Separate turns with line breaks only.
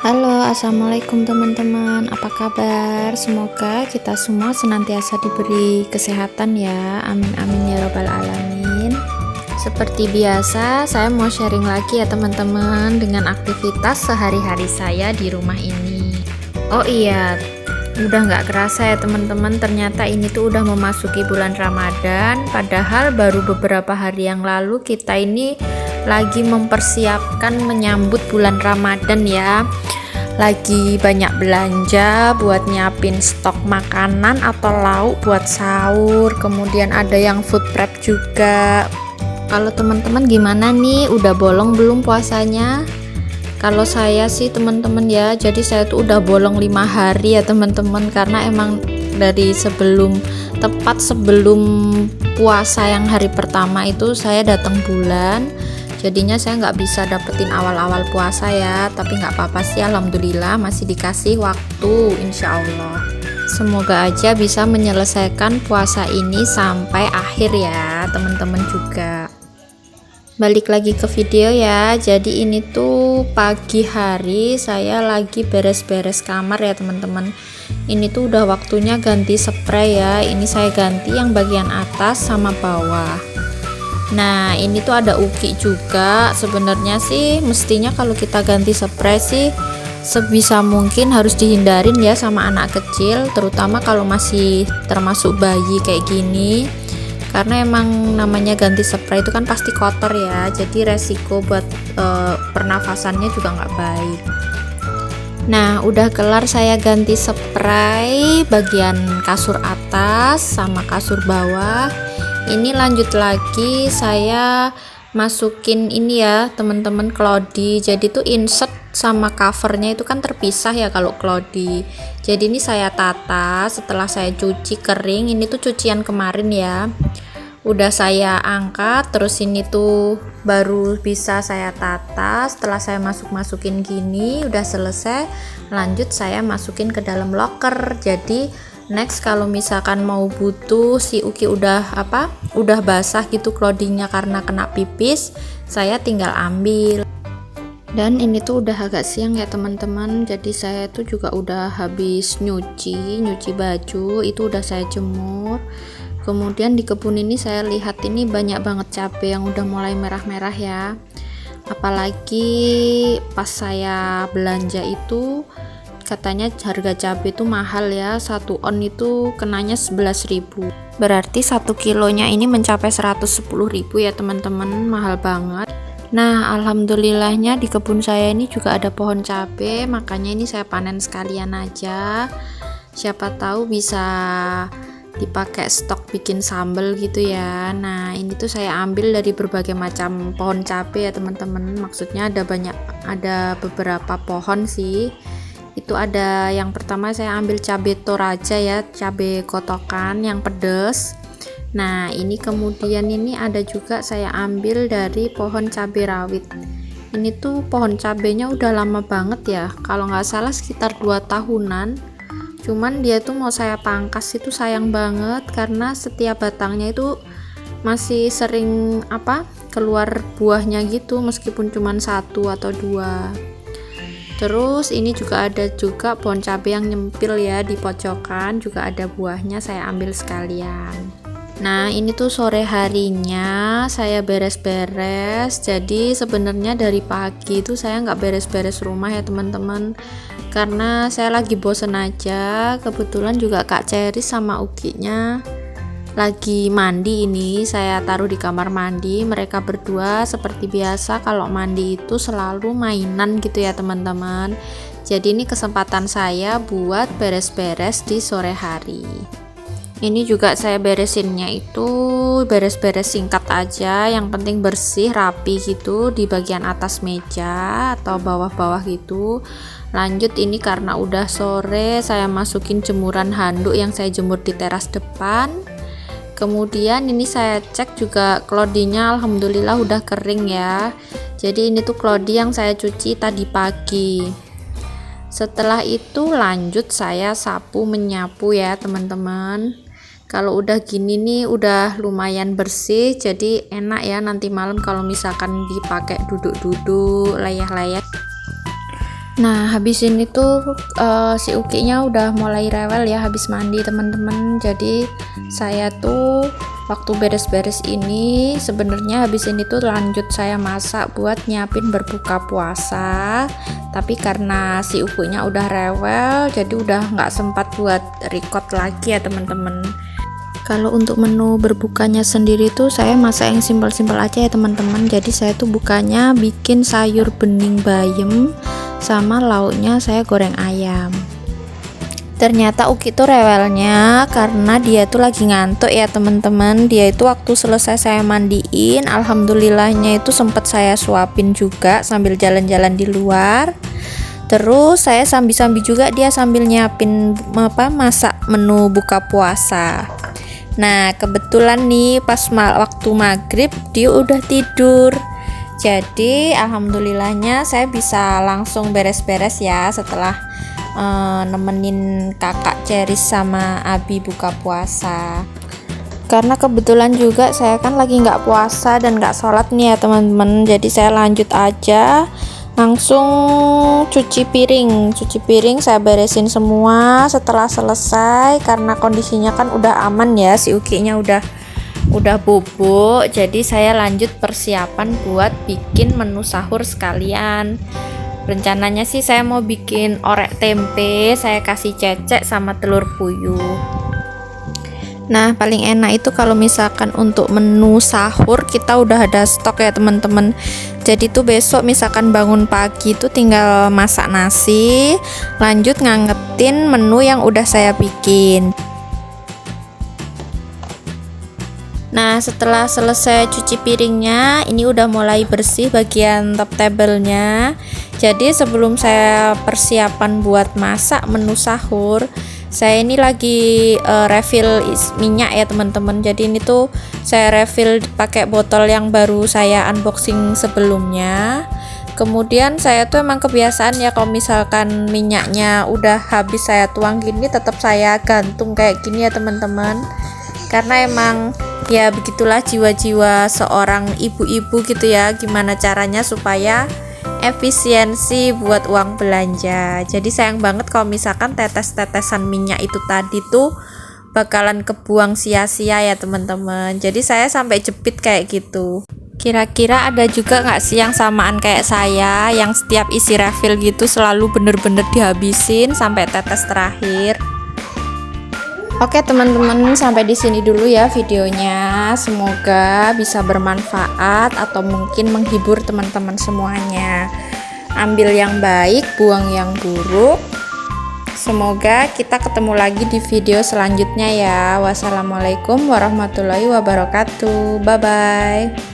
Halo, assalamualaikum teman-teman. Apa kabar? Semoga kita semua senantiasa diberi kesehatan ya. Amin amin ya robbal alamin. Seperti biasa, saya mau sharing lagi ya teman-teman dengan aktivitas sehari-hari saya di rumah ini. Oh iya, udah nggak kerasa ya teman-teman. Ternyata ini tuh udah memasuki bulan Ramadan. Padahal baru beberapa hari yang lalu kita ini lagi mempersiapkan menyambut bulan Ramadan ya. Lagi banyak belanja buat nyiapin stok makanan atau lauk buat sahur, kemudian ada yang food prep juga. Kalau teman-teman gimana nih, udah bolong belum puasanya? Kalau saya sih teman-teman ya, jadi saya tuh udah bolong 5 hari ya teman-teman, karena emang dari tepat sebelum puasa yang hari pertama itu saya datang bulan. Jadinya saya nggak bisa dapetin awal-awal puasa ya, tapi nggak apa-apa sih, alhamdulillah masih dikasih waktu, insya Allah. Semoga aja bisa menyelesaikan puasa ini sampai akhir ya teman-teman juga. Balik lagi ke video ya. Jadi ini tuh pagi hari saya lagi beres-beres kamar ya teman-teman. Ini tuh udah waktunya ganti spray ya. Ini saya ganti yang bagian atas sama bawah. Nah ini tuh ada uki juga. Sebenarnya sih mestinya kalau kita ganti spray sih sebisa mungkin harus dihindarin ya sama anak kecil, terutama kalau masih termasuk bayi kayak gini, karena emang namanya ganti spray itu kan pasti kotor ya, jadi resiko buat pernafasannya juga nggak baik. Nah udah kelar saya ganti spray bagian kasur atas sama kasur bawah. Ini lanjut lagi saya masukin ini ya teman-teman, Cloudy. Jadi tuh insert sama covernya itu kan terpisah ya kalau Cloudy. Jadi ini saya tata setelah saya cuci kering. Ini tuh cucian kemarin ya, udah saya angkat, terus ini tuh baru bisa saya tata. Setelah saya masukin gini udah selesai, lanjut saya masukin ke dalam locker. Jadi next kalau misalkan mau butuh si uki udah basah gitu clothingnya karena kena pipis, saya tinggal ambil. Dan ini tuh udah agak siang ya teman-teman, jadi saya tuh juga udah habis nyuci baju, itu udah saya jemur. Kemudian di kebun ini saya lihat ini banyak banget cabai yang udah mulai merah-merah ya. Apalagi pas saya belanja itu katanya harga cabai itu mahal ya, 1 on itu kenanya 11.000. Berarti 1 kilonya ini mencapai 110.000 ya teman-teman, mahal banget. Nah alhamdulillahnya di kebun saya ini juga ada pohon cabai, makanya ini saya panen sekalian aja, siapa tahu bisa dipakai stok bikin sambal gitu ya. Nah ini tuh saya ambil dari berbagai macam pohon cabai ya teman-teman, maksudnya ada beberapa pohon sih. Itu ada yang pertama saya ambil cabai toraja ya, cabai kotokan yang pedas. Nah ini kemudian ini ada juga saya ambil dari pohon cabai rawit. Ini tuh pohon cabainya udah lama banget ya, kalau nggak salah sekitar 2 tahunan. Cuman dia tuh mau saya pangkas itu sayang banget, karena setiap batangnya itu masih sering keluar buahnya gitu, meskipun cuman 1 atau 2. Terus ini juga ada pohon cabai yang nyempil ya di pojokan, juga ada buahnya, saya ambil sekalian. Nah ini tuh sore harinya saya beres-beres. Jadi sebenarnya dari pagi itu saya nggak beres-beres rumah ya teman-teman, karena saya lagi bosen aja. Kebetulan juga Kak Cherry sama Ukinya lagi mandi, ini saya taruh di kamar mandi. Mereka berdua seperti biasa kalau mandi itu selalu mainan gitu ya teman-teman. Jadi ini kesempatan saya buat beres-beres di sore hari. Ini juga saya beresinnya itu beres-beres singkat aja, yang penting bersih rapi gitu di bagian atas meja atau bawah-bawah gitu. Lanjut ini karena udah sore, saya masukin jemuran handuk yang saya jemur di teras depan. Kemudian ini saya cek juga cloudy-nya, alhamdulillah udah kering ya. Jadi ini tuh cloudy yang saya cuci tadi pagi. Setelah itu lanjut saya sapu menyapu ya teman-teman. Kalau udah gini nih udah lumayan bersih, jadi enak ya nanti malam kalau misalkan dipakai duduk-duduk, layah-layah. Nah, habis ini tuh si Ukinya udah mulai rewel ya habis mandi teman-teman. Jadi saya tuh waktu beres-beres ini sebenarnya habis ini tuh lanjut saya masak buat nyiapin berbuka puasa. Tapi karena si Ukinya udah rewel, jadi udah nggak sempat buat record lagi ya teman-teman. Kalau untuk menu berbukanya sendiri tuh saya masak yang simpel-simpel aja ya teman-teman. Jadi saya tuh bukanya bikin sayur bening bayam sama lauknya saya goreng ayam. Ternyata Uki tuh rewelnya karena dia tuh lagi ngantuk ya teman-teman. Dia itu waktu selesai saya mandiin, alhamdulillahnya itu sempat saya suapin juga sambil jalan-jalan di luar. Terus saya sambil-sambil juga dia sambil nyiapin masak menu buka puasa. Nah, kebetulan nih pas waktu maghrib dia udah tidur. Jadi alhamdulillahnya saya bisa langsung beres-beres ya setelah nemenin kakak Ceris sama Abi buka puasa. Karena kebetulan juga saya kan lagi nggak puasa dan nggak sholat nih ya teman-teman. Jadi saya lanjut aja langsung cuci piring saya beresin semua setelah selesai karena kondisinya kan udah aman ya, si Ukinya udah bubuk. Jadi saya lanjut persiapan buat bikin menu sahur sekalian. Rencananya sih saya mau bikin orek tempe, saya kasih cecek sama telur puyuh. Nah, paling enak itu kalau misalkan untuk menu sahur kita udah ada stok ya teman-teman. Jadi tuh besok misalkan bangun pagi itu tinggal masak nasi, lanjut ngangetin menu yang udah saya bikin. Nah, setelah selesai cuci piringnya, ini udah mulai bersih bagian top table-nya. Jadi sebelum saya persiapan buat masak menu sahur, saya ini lagi refill minyak ya teman-teman. Jadi ini tuh saya refill pakai botol yang baru saya unboxing sebelumnya. Kemudian saya tuh emang kebiasaan ya kalau misalkan minyaknya udah habis saya tuang gini, tetap saya gantung kayak gini ya teman-teman. Karena emang ya begitulah jiwa-jiwa seorang ibu-ibu gitu ya, gimana caranya supaya efisiensi buat uang belanja. Jadi sayang banget kalau misalkan tetes-tetesan minyak itu tadi tuh bakalan kebuang sia-sia ya teman-teman. Jadi saya sampai jepit kayak gitu. Kira-kira ada juga nggak sih yang samaan kayak saya, yang setiap isi refill gitu selalu bener-bener dihabisin sampai tetes terakhir? Oke teman-teman, sampai di sini dulu ya videonya. Semoga bisa bermanfaat atau mungkin menghibur teman-teman semuanya. Ambil yang baik, buang yang buruk. Semoga kita ketemu lagi di video selanjutnya ya. Wassalamualaikum warahmatullahi wabarakatuh. Bye bye.